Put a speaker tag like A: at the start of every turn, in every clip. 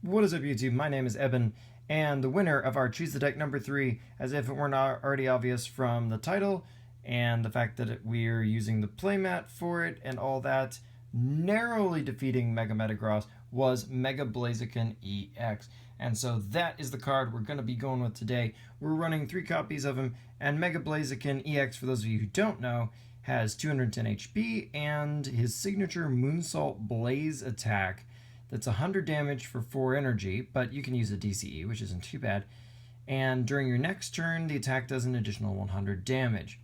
A: What is up, YouTube? My name is Eben, and the winner of our Choose the Deck number 3, as if it were not already obvious from the title and the fact that we're using the playmat for it and all that, narrowly defeating Mega Metagross was Mega Blaziken EX. And so that is the card we're going to be going with today. We're running 3 copies of him, and Mega Blaziken EX, for those of you who don't know, has 210 HP, and his signature Moonsault Blaze attack that's 100 damage for 4 energy, but you can use a DCE, which isn't too bad. And during your next turn, the attack does an additional 100 damage.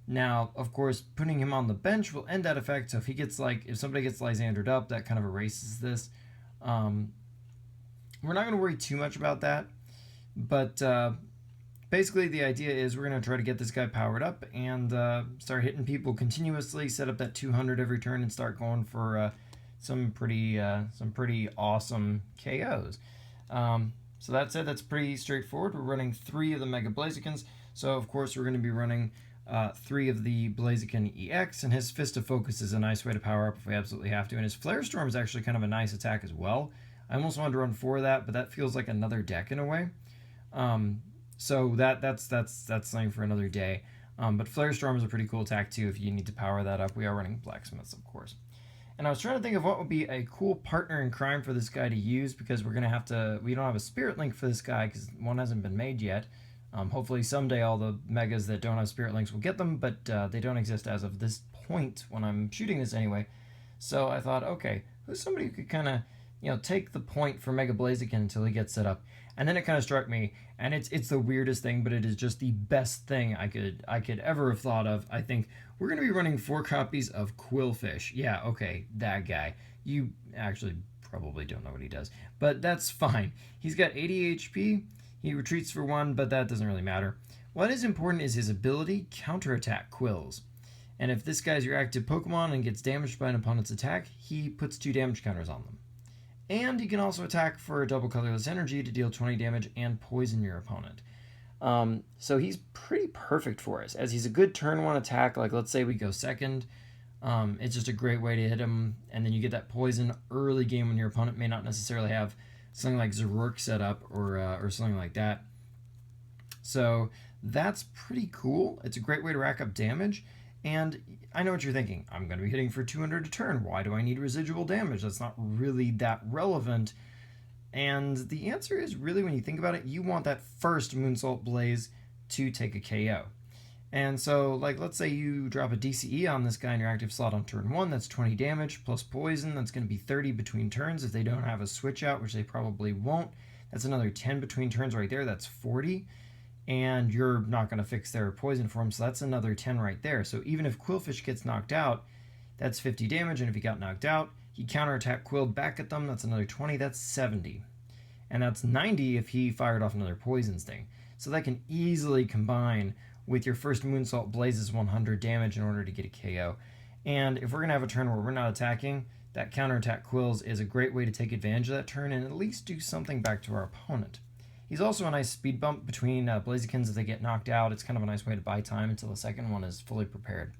A: Now, of course, putting him on the bench will end that effect, so if somebody gets Lysandered up, that kind of erases this. We're not going to worry too much about that, but basically the idea is we're going to try to get this guy powered up and start hitting people continuously, set up that 200 every turn, and start going for some pretty awesome KOs. So that said, that's pretty straightforward. We're running 3 of the Mega Blazikens, so of course we're going to be running 3 of the Blaziken EX, and his Fist of Focus is a nice way to power up if we absolutely have to, and his Flare Storm is actually kind of a nice attack as well. I almost wanted to run 4 of that, but that feels like another deck in a way. So that's something for another day. But Flare Storm is a pretty cool attack too if you need to power that up. We are running Blacksmiths, of course. And I was trying to think of what would be a cool partner in crime for this guy to use, because we don't have a Spirit Link for this guy because one hasn't been made yet. Hopefully someday all the Megas that don't have Spirit Links will get them, but they don't exist as of this point when I'm shooting this anyway. So I thought, okay, who's somebody who could kind of, take the point for Mega Blaziken until he gets set up. And then it kind of struck me, and it's the weirdest thing, but it is just the best thing I could ever have thought of. I think we're going to be running 4 copies of Quillfish. Yeah, okay, that guy. You actually probably don't know what he does, but that's fine. He's got 80 HP. He retreats for 1, but that doesn't really matter. What is important is his ability, Counterattack Quills. And if this guy's your active Pokemon and gets damaged by an opponent's attack, he puts 2 damage counters on them. And he can also attack for a double colorless energy to deal 20 damage and poison your opponent. So he's pretty perfect for us, as he's a good turn 1 attack. Like, let's say we go second. It's just a great way to hit him, and then you get that poison early game when your opponent may not necessarily have something like Zerork set up or something like that. So that's pretty cool. It's a great way to rack up damage. And I know what you're thinking. I'm going to be hitting for 200 a turn. Why do I need residual damage? That's not really that relevant. And the answer is really, when you think about it, you want that first Moonsault Blaze to take a KO. And so, like, let's say you drop a DCE on this guy in your active slot on turn 1. That's 20 damage plus poison. That's going to be 30 between turns if they don't have a switch out, which they probably won't. That's another 10 between turns right there. That's 40. And you're not going to fix their poison for him, so that's another 10 right there. So even if Quillfish gets knocked out, that's 50 damage, and if he got knocked out, he counterattack Quilled back at them, that's another 20, that's 70. And that's 90 if he fired off another poison sting. So that can easily combine with your first Moonsault Blaze's 100 damage in order to get a KO. And if we're going to have a turn where we're not attacking, that counterattack Quills is a great way to take advantage of that turn and at least do something back to our opponent. He's also a nice speed bump between Blazikens if they get knocked out. It's kind of a nice way to buy time until the second one is fully prepared.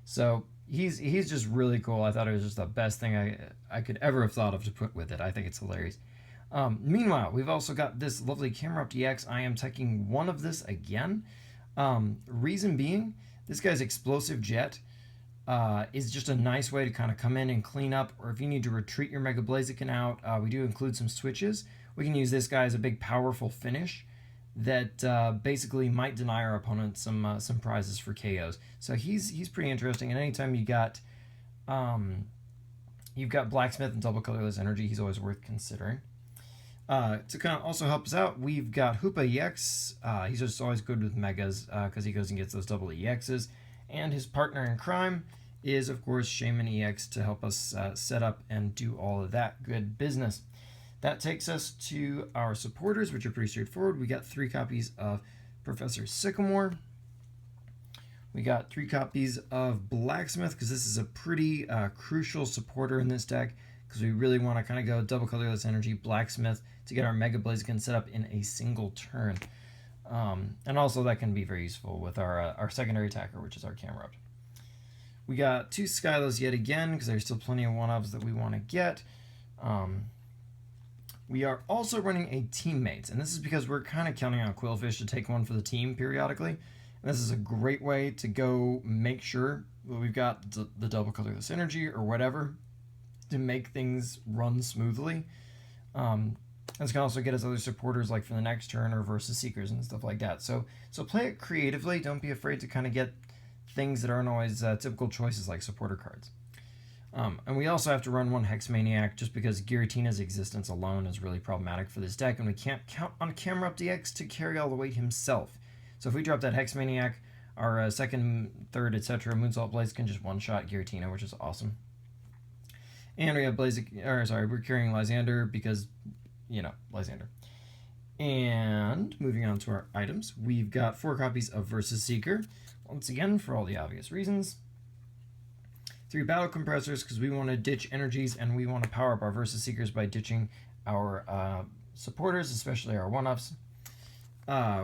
A: So he's just really cool. I thought it was just the best thing I could ever have thought of to put with it. I think it's hilarious. Meanwhile, we've also got this lovely Camerupt EX. I am taking 1 of this again. Reason being, this guy's Explosive Jet is just a nice way to kind of come in and clean up, or if you need to retreat your Mega Blaziken out, we do include some switches. We can use this guy as a big powerful finish that basically might deny our opponent some prizes for KOs. So he's pretty interesting. And anytime you've got Blacksmith and double colorless energy, he's always worth considering. To kind of also help us out, we've got Hoopa EX. He's just always good with Megas because he goes and gets those double EXs. And his partner in crime is, of course, Shaman EX to help us set up and do all of that good business. That takes us to our supporters, which are pretty straightforward. We got 3 copies of Professor Sycamore. We got 3 copies of Blacksmith, because this is a pretty crucial supporter in this deck, because we really want to kind of go double colorless energy Blacksmith to get our Mega Blaziken set up in a single turn. And also that can be very useful with our secondary attacker, which is our Camerupt. We got 2 Skylos yet again, because there's still plenty of 1-ofs that we want to get. We are also running a teammates, and this is because we're kind of counting on Quillfish to take one for the team periodically. And this is a great way to go make sure that we've got the double colorless energy or whatever to make things run smoothly. This can also get us other supporters like for the next turn or versus seekers and stuff like that. So play it creatively. Don't be afraid to kind of get things that aren't always typical choices like supporter cards. And we also have to run one Hex Maniac just because Giratina's existence alone is really problematic for this deck, and we can't count on Camera Up DX to carry all the weight himself. So if we drop that Hex Maniac, our second, third, etc. Moonsault Blaze can just one-shot Giratina, which is awesome. And we have we're carrying Lysander because, Lysander. And moving on to our items, we've got 4 copies of Versus Seeker, once again for all the obvious reasons. 3 battle compressors because we want to ditch energies and we want to power up our Versus Seekers by ditching our supporters, especially our 1-ups.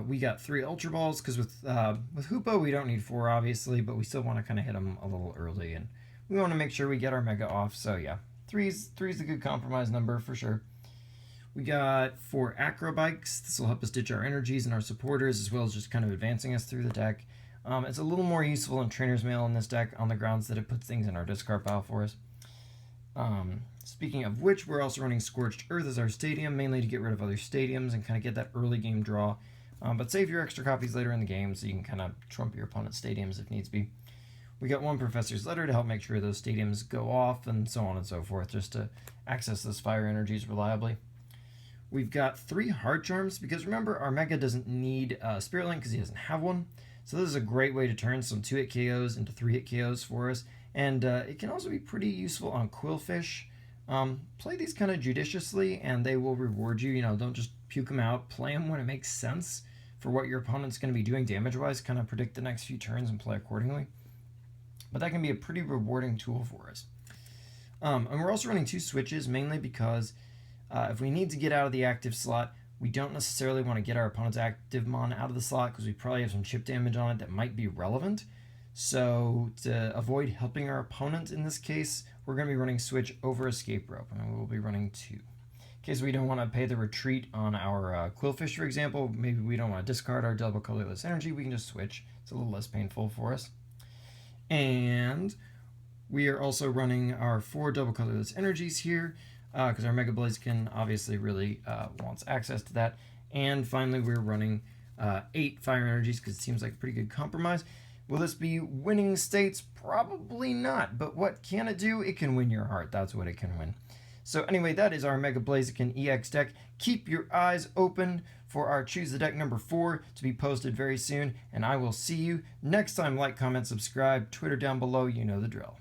A: We got 3 Ultra Balls because with Hoopa we don't need 4 obviously, but we still want to kind of hit them a little early and we want to make sure we get our Mega off. So yeah, 3's a good compromise number for sure. We got 4 Acrobikes. This will help us ditch our energies and our supporters as well as just kind of advancing us through the deck. It's a little more useful in Trainer's Mail in this deck on the grounds that it puts things in our discard pile for us. Speaking of which, we're also running Scorched Earth as our stadium, mainly to get rid of other stadiums and kind of get that early game draw. But save your extra copies later in the game so you can kind of trump your opponent's stadiums if needs be. We got 1 Professor's Letter to help make sure those stadiums go off and so on and so forth, just to access those fire energies reliably. We've got 3 Hard Charms because remember, our Mega doesn't need Spirit Link because he doesn't have one. So this is a great way to turn some 2-hit KOs into 3-hit KOs for us. And it can also be pretty useful on Quillfish. Play these kind of judiciously and they will reward you. Don't just puke them out. Play them when it makes sense for what your opponent's going to be doing damage-wise. Kind of predict the next few turns and play accordingly. But that can be a pretty rewarding tool for us. And we're also running 2 switches, mainly because if we need to get out of the active slot, we don't necessarily want to get our opponent's active mon out of the slot because we probably have some chip damage on it that might be relevant. So to avoid helping our opponent in this case, we're going to be running switch over Escape Rope, and we'll be running 2. In case we don't want to pay the retreat on our Quillfish, for example, maybe we don't want to discard our double colorless energy, we can just switch. It's a little less painful for us. And we are also running our 4 double colorless energies here, because our Mega Blaziken obviously really wants access to that. And finally, we're running 8 Fire Energies because it seems like a pretty good compromise. Will this be winning states? Probably not. But what can it do? It can win your heart. That's what it can win. So anyway, that is our Mega Blaziken EX deck. Keep your eyes open for our Choose the Deck number 4 to be posted very soon. And I will see you next time. Like, comment, subscribe, Twitter down below. You know the drill.